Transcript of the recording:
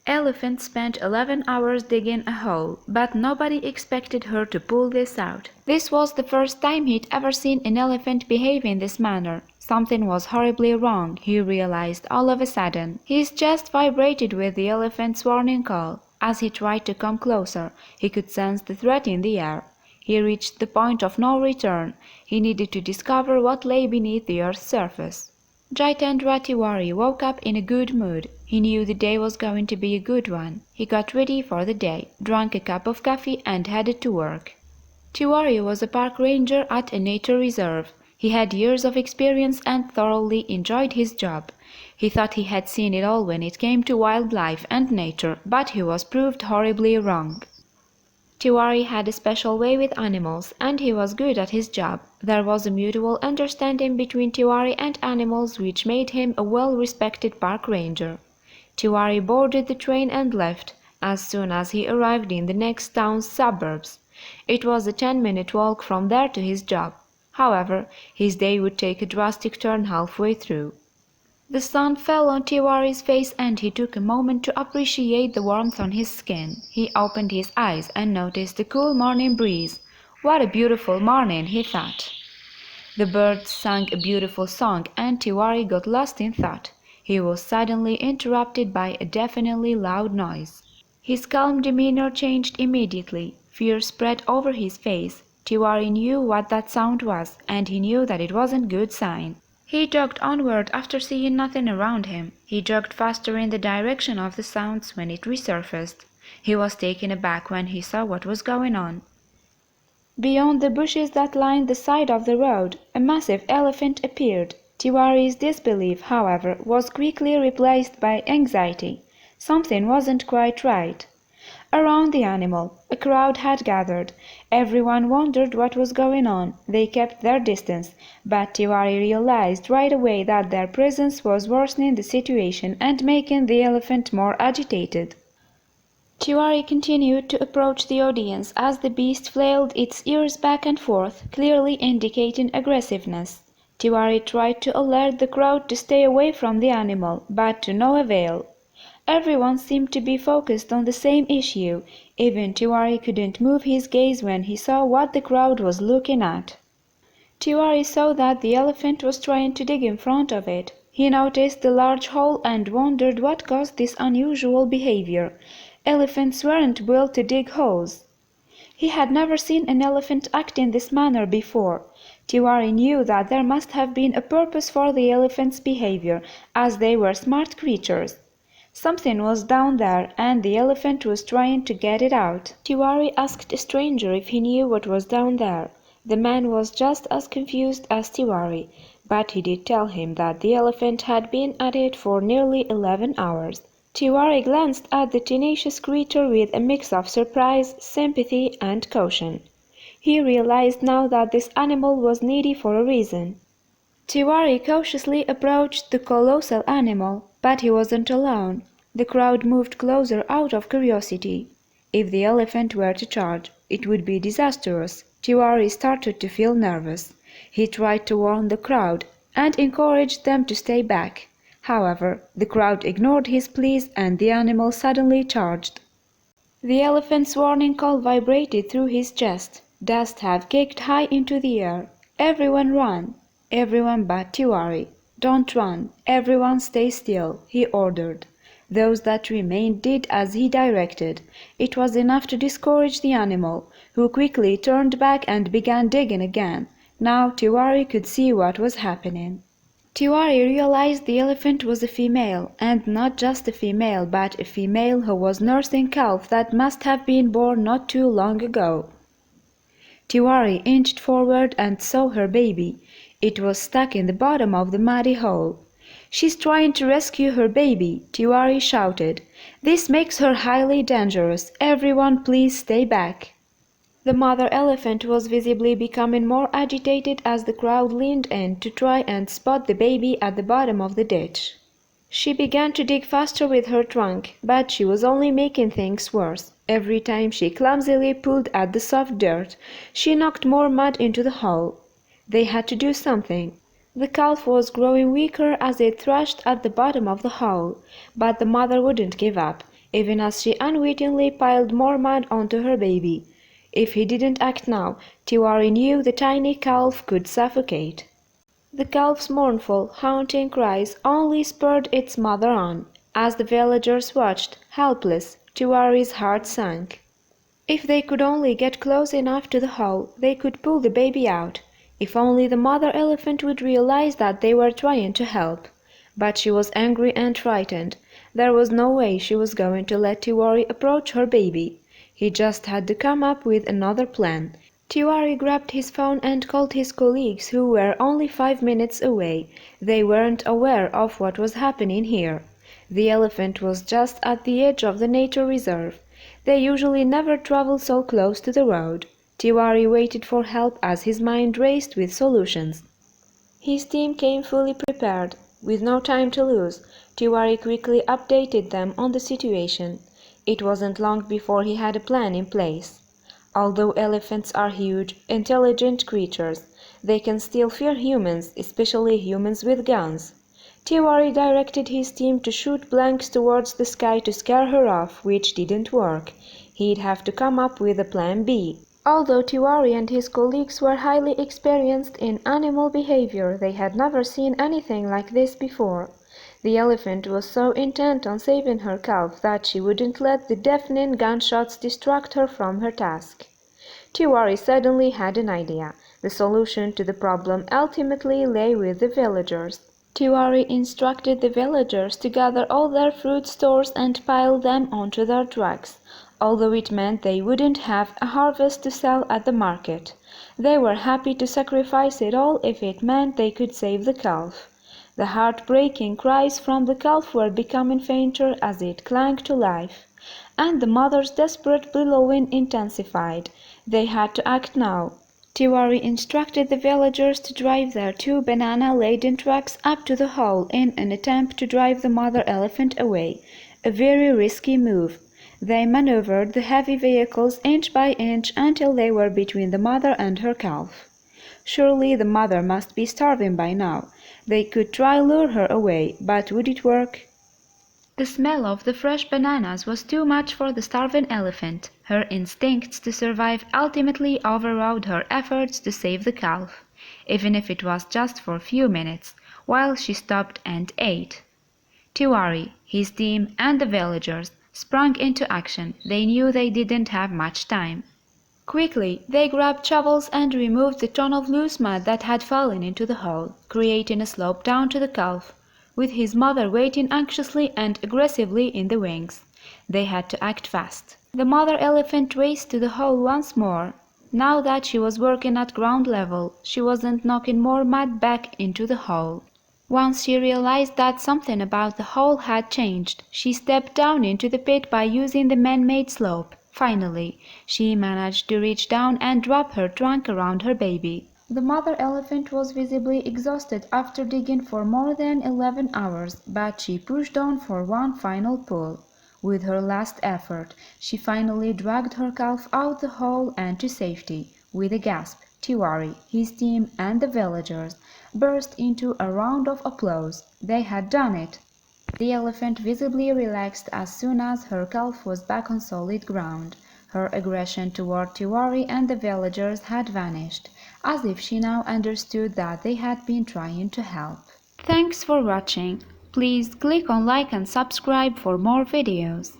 Elephant spent 11 hours digging a hole, but nobody expected her to pull this out. This was the first time he'd ever seen an elephant behave in this manner. Something was horribly wrong, he realized all of a sudden. His chest vibrated with the elephant's warning call. As he tried to come closer, he could sense the threat in the air. He reached the point of no return. He needed to discover what lay beneath the earth's surface. Jitendra Tiwari woke up in a good mood. He knew the day was going to be a good one. He got ready for the day, drank a cup of coffee and headed to work. Tiwari was a park ranger at a nature reserve. He had years of experience and thoroughly enjoyed his job. He thought he had seen it all when it came to wildlife and nature, but he was proved horribly wrong. Tiwari had a special way with animals, and he was good at his job. There was a mutual understanding between Tiwari and animals which made him a well-respected park ranger. Tiwari boarded the train and left, as soon as he arrived in the next town's suburbs. It was a 10-minute walk from there to his job. However, his day would take a drastic turn halfway through. The sun fell on Tiwari's face and he took a moment to appreciate the warmth on his skin. He opened his eyes and noticed the cool morning breeze. What a beautiful morning, he thought. The birds sang a beautiful song and Tiwari got lost in thought. He was suddenly interrupted by a deafeningly loud noise. His calm demeanor changed immediately. Fear spread over his face. Tiwari knew what that sound was, and he knew that it wasn't a good sign. He jogged onward after seeing nothing around him. He jogged faster in the direction of the sounds when it resurfaced. He was taken aback when he saw what was going on. Beyond the bushes that lined the side of the road, a massive elephant appeared. Tiwari's disbelief, however, was quickly replaced by anxiety. Something wasn't quite right. Around the animal, a crowd had gathered. Everyone wondered what was going on. They kept their distance, but Tiwari realized right away that their presence was worsening the situation and making the elephant more agitated. Tiwari continued to approach the audience as the beast flailed its ears back and forth, clearly indicating aggressiveness. Tiwari tried to alert the crowd to stay away from the animal, but to no avail. Everyone seemed to be focused on the same issue. Even Tiwari couldn't move his gaze when he saw what the crowd was looking at. Tiwari saw that the elephant was trying to dig in front of it. He noticed the large hole and wondered what caused this unusual behavior. Elephants weren't built to dig holes. He had never seen an elephant act in this manner before. Tiwari knew that there must have been a purpose for the elephant's behavior, as they were smart creatures. Something was down there, and the elephant was trying to get it out. Tiwari asked a stranger if he knew what was down there. The man was just as confused as Tiwari, but he did tell him that the elephant had been at it for nearly 11 hours. Tiwari glanced at the tenacious creature with a mix of surprise, sympathy, and caution. He realized now that this animal was needy for a reason. Tiwari cautiously approached the colossal animal, but he wasn't alone. The crowd moved closer out of curiosity. If the elephant were to charge, it would be disastrous. Tiwari started to feel nervous. He tried to warn the crowd and encouraged them to stay back. However, the crowd ignored his pleas and the animal suddenly charged. The elephant's warning call vibrated through his chest. Dust had kicked high into the air. Everyone ran. Everyone but Tiwari. "Don't run. Everyone stay still," he ordered. Those that remained did as he directed. It was enough to discourage the animal, who quickly turned back and began digging again. Now Tiwari could see what was happening. Tiwari realized the elephant was a female, and not just a female, but a female who was nursing calf that must have been born not too long ago. Tiwari inched forward and saw her baby. It was stuck in the bottom of the muddy hole. "She's trying to rescue her baby," Tiwari shouted. "This makes her highly dangerous. Everyone please stay back." The mother elephant was visibly becoming more agitated as the crowd leaned in to try and spot the baby at the bottom of the ditch. She began to dig faster with her trunk, but she was only making things worse. Every time she clumsily pulled at the soft dirt, she knocked more mud into the hole. They had to do something. The calf was growing weaker as it thrashed at the bottom of the hole, but the mother wouldn't give up. even as she unwittingly piled more mud onto her baby. If he didn't act now, Tiwari knew the tiny calf could suffocate. The calf's mournful, haunting cries only spurred its mother on. As the villagers watched, helpless, Tiwari's heart sank. If they could only get close enough to the hole, they could pull the baby out. If only the mother elephant would realize that they were trying to help. But she was angry and frightened. There was no way she was going to let Tiwari approach her baby. He just had to come up with another plan. Tiwari grabbed his phone and called his colleagues who were only 5 minutes away. They weren't aware of what was happening here. The elephant was just at the edge of the nature reserve. They usually never travel so close to the road. Tiwari waited for help as his mind raced with solutions. His team came fully prepared. With no time to lose, Tiwari quickly updated them on the situation. It wasn't long before he had a plan in place. Although elephants are huge, intelligent creatures, they can still fear humans, especially humans with guns. Tiwari directed his team to shoot blanks towards the sky to scare her off, which didn't work. He'd have to come up with a plan B. Although Tiwari and his colleagues were highly experienced in animal behavior, they had never seen anything like this before. The elephant was so intent on saving her calf that she wouldn't let the deafening gunshots distract her from her task. Tiwari suddenly had an idea. The solution to the problem ultimately lay with the villagers. Tiwari instructed the villagers to gather all their fruit stores and pile them onto their trucks. Although it meant they wouldn't have a harvest to sell at the market. They were happy to sacrifice it all if it meant they could save the calf. The heartbreaking cries from the calf were becoming fainter as it clung to life, and the mother's desperate bellowing intensified. They had to act now. Tiwari instructed the villagers to drive their 2 banana-laden trucks up to the hole in an attempt to drive the mother elephant away, a very risky move. They maneuvered the heavy vehicles inch by inch until they were between the mother and her calf. Surely the mother must be starving by now. They could try lure her away, but would it work? The smell of the fresh bananas was too much for the starving elephant. Her instincts to survive ultimately overrode her efforts to save the calf, even if it was just for a few minutes, while she stopped and ate. Tiwari, his team, and the villagers sprang into action. They knew they didn't have much time. Quickly, they grabbed shovels and removed the ton of loose mud that had fallen into the hole, creating a slope down to the calf, with his mother waiting anxiously and aggressively in the wings. They had to act fast. The mother elephant raced to the hole once more. Now that she was working at ground level, she wasn't knocking more mud back into the hole. Once she realized that something about the hole had changed, she stepped down into the pit by using the man-made slope. Finally, she managed to reach down and wrap her trunk around her baby. The mother elephant was visibly exhausted after digging for more than 11 hours, but she pushed on for one final pull. With her last effort, she finally dragged her calf out the hole and to safety. With a gasp, Tiwari, his team, and the villagers burst into a round of applause. They had done it! The elephant visibly relaxed as soon as her calf was back on solid ground. Her aggression toward Tiwari and the villagers had vanished, as if she now understood that they had been trying to help. Thanks for watching. Please click on like and subscribe for more videos.